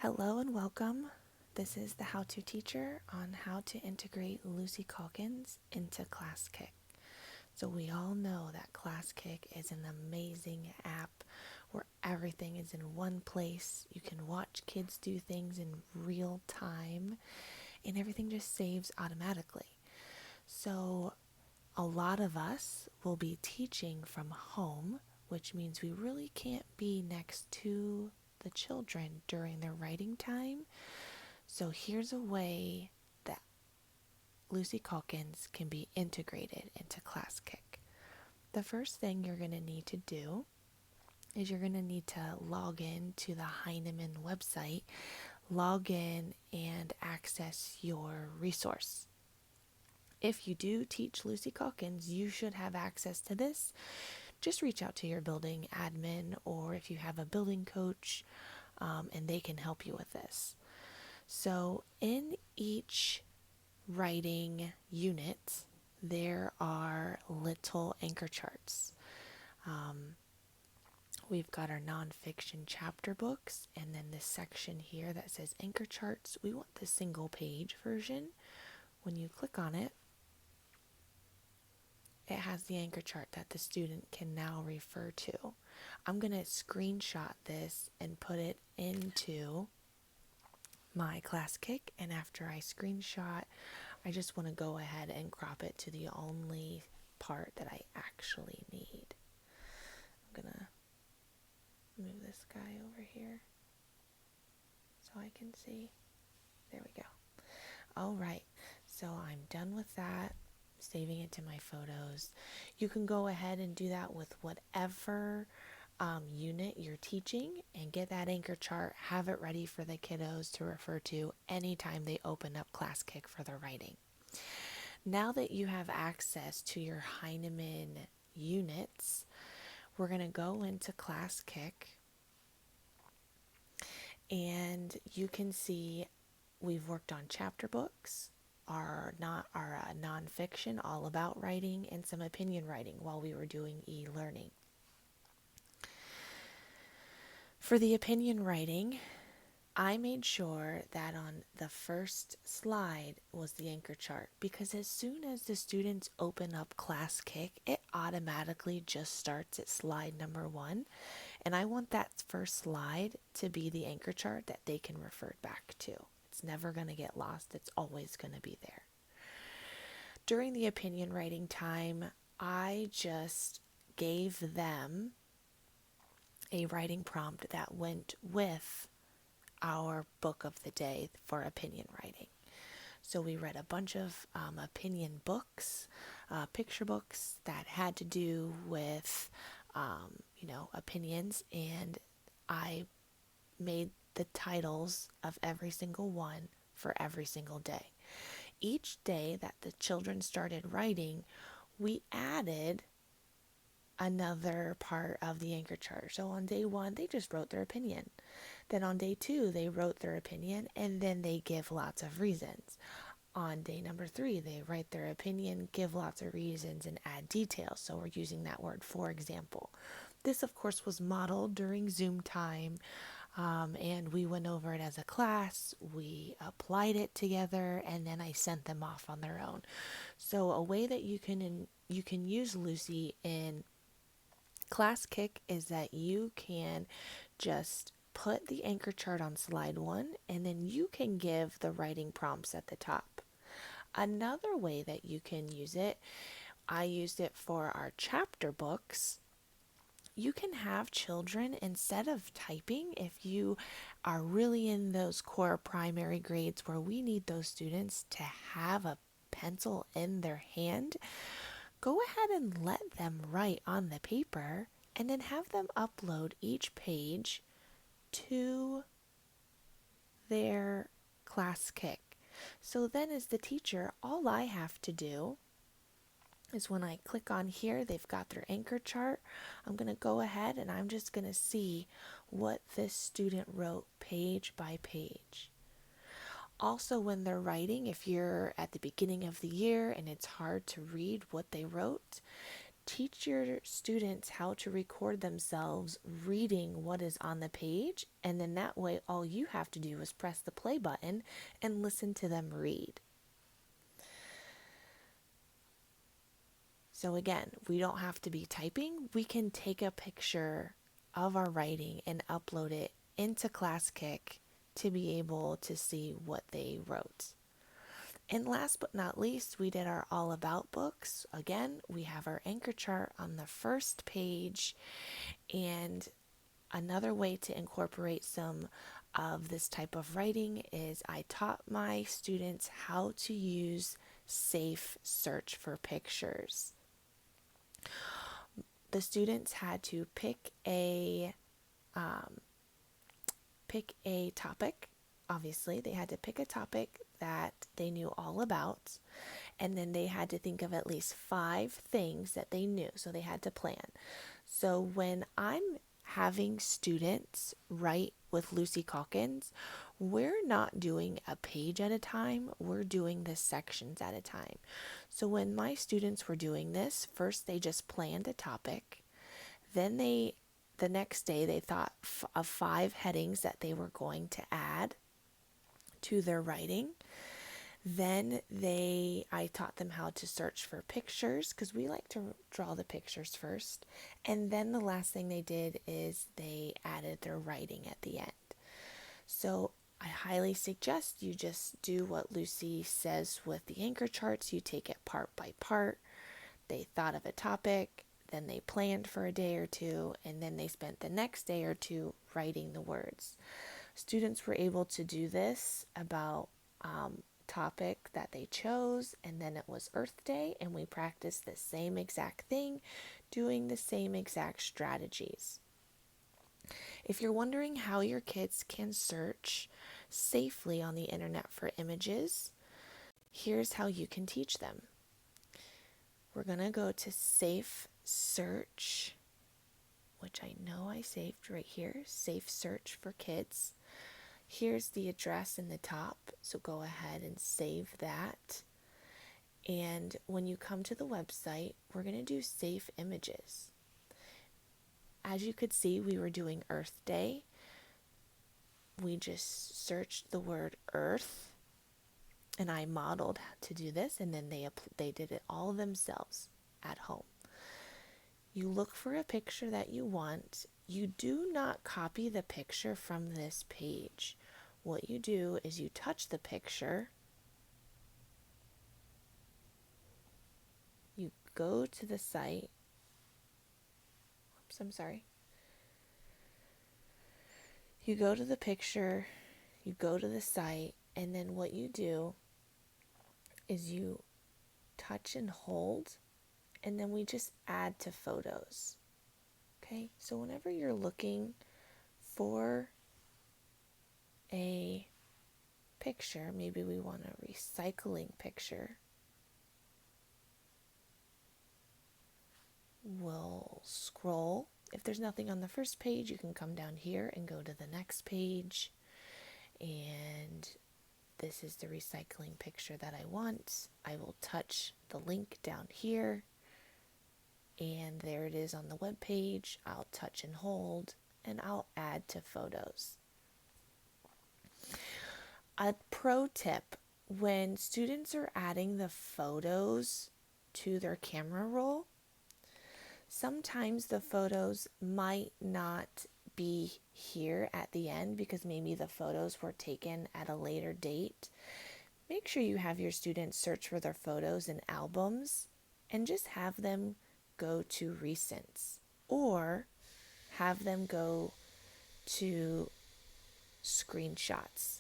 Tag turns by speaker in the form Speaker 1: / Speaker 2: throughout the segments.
Speaker 1: Hello and welcome. This is the How To Teacher on how to integrate Lucy Culkins into Classkick. So we all know that Classkick is an amazing app where everything is in one place. You can watch kids do things in real time and everything just saves automatically. So a lot of us will be teaching from home, which means we really can't be next to the children during their writing time. So here's a way that Lucy Culkins can be integrated into Classkick. The first thing you're going to need to do is you're going to need to log in to the Heinemann website, log in and access your resource. If you do teach Lucy Culkins, you should have access to this. Just reach out to your building admin, or if you have a building coach, and they can help you with this. So in each writing unit, there are little anchor charts. We've got our nonfiction chapter books, and then this section here that says anchor charts. We want the single page version. When you click on it, it has the anchor chart that the student can now refer to. I'm going to screenshot this and put it into my Classkick, and after I screenshot, I just want to go ahead and crop it to the only part that I actually need. I'm going to move this guy over here so I can see. There we go. All right, so I'm done with that. Saving it to my photos. You can go ahead and do that with whatever unit you're teaching and get that anchor chart, have it ready for the kiddos to refer to anytime they open up Classkick for their writing. Now that you have access to your Heinemann units, we're going to go into Classkick, and you can see we've worked on chapter books, our nonfiction, all about writing, and some opinion writing while we were doing e-learning. For the opinion writing, I made sure that on the first slide was the anchor chart, because as soon as the students open up Classkick, it automatically just starts at slide number 1, and I want that first slide to be the anchor chart that they can refer back to. It's never going to get lost. It's always going to be there. During the opinion writing time, I just gave them a writing prompt that went with our book of the day for opinion writing. So we read a bunch of opinion books, picture books that had to do with, opinions, and I made the titles of every single one for every single day. Each day that the children started writing, we added another part of the anchor chart. So on day 1, they just wrote their opinion. Then on day 2, they wrote their opinion, and then they give lots of reasons. On day number 3, they write their opinion, give lots of reasons, and add details. So we're using that word, for example. This, of course, was modeled during Zoom time, and we went over it as a class. We applied it together, and then I sent them off on their own. So a way that you can use Lucy in Classkick is that you can just put the anchor chart on slide 1, and then you can give the writing prompts at the top. Another way that you can use it, I used it for our chapter books. You can have children, instead of typing, if you are really in those core primary grades where we need those students to have a pencil in their hand, go ahead and let them write on the paper, and then have them upload each page to their Classkick. So then as the teacher, all I have to do is when I click on here, they've got their anchor chart. I'm going to go ahead and I'm just going to see what this student wrote page by page. Also, when they're writing, if you're at the beginning of the year and it's hard to read what they wrote, teach your students how to record themselves reading what is on the page, and then that way all you have to do is press the play button and listen to them read. So again, we don't have to be typing. We can take a picture of our writing and upload it into Classkick to be able to see what they wrote. And last but not least, we did our all about books. Again, we have our anchor chart on the first page, and another way to incorporate some of this type of writing is I taught my students how to use safe search for pictures. The students had to pick a topic. Obviously, they had to pick a topic that they knew all about, and then they had to think of at least 5 things that they knew. So they had to plan. So when I'm having students write with Lucy Culkins, we're not doing a page at a time, we're doing the sections at a time. So when my students were doing this, first they just planned a topic. Then the next day they thought of 5 headings that they were going to add to their writing. Then I taught them how to search for pictures, because we like to draw the pictures first. And then the last thing they did is they added their writing at the end. So I highly suggest you just do what Lucy says with the anchor charts. You take it part by part. They thought of a topic, then they planned for a day or two, and then they spent the next day or two writing the words. Students were able to do this about topic that they chose, and then it was Earth Day, and we practiced the same exact thing, doing the same exact strategies. If you're wondering how your kids can search safely on the internet for images, here's how you can teach them. We're going to go to Safe Search, which I know I saved right here, Safe Search for Kids. Here's the address in the top, so go ahead and save that. And when you come to the website, we're going to do Safe Images. As you could see, we were doing Earth Day. We just searched the word Earth, and I modeled how to do this, and then they did it all themselves at home. You look for a picture that you want. You do not copy the picture from this page. What you do is you touch the picture, you go to the site. Oops, I'm sorry. You go to the picture, you go to the site, and then what you do is you touch and hold, and then we just add to photos. Okay, so whenever you're looking for a picture, maybe we want a recycling picture, we'll scroll. If there's nothing on the first page, you can come down here and go to the next page, and this is the recycling picture that I want. I will touch the link down here, and there it is on the web page. I'll touch and hold, and I'll add to photos. A pro tip: when students are adding the photos to their camera roll, sometimes the photos might not be here at the end because maybe the photos were taken at a later date. Make sure you have your students search for their photos in albums and just have them go to recents, or have them go to screenshots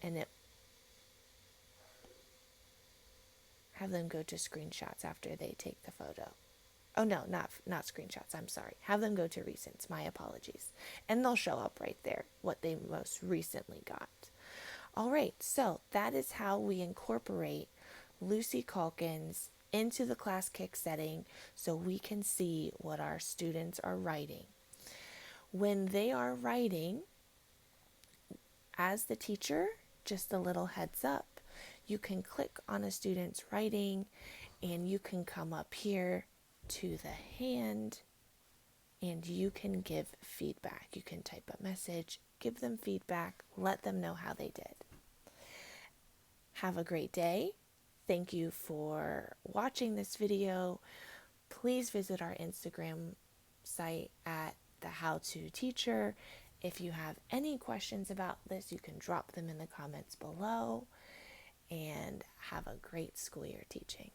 Speaker 1: and have them go to screenshots after they take the photo. Oh no, not screenshots, I'm sorry. Have them go to recents, my apologies. And they'll show up right there, what they most recently got. All right, so that is how we incorporate Lucy Culkins into the Classkick setting so we can see what our students are writing. When they are writing, as the teacher, just a little heads up, you can click on a student's writing and you can come up here to the hand, and you can give feedback. You can type a message, give them feedback, let them know how they did. Have a great day. Thank you for watching this video. Please visit our Instagram site at the How To Teacher. If you have any questions about this, you can drop them in the comments below. And have a great school year teaching.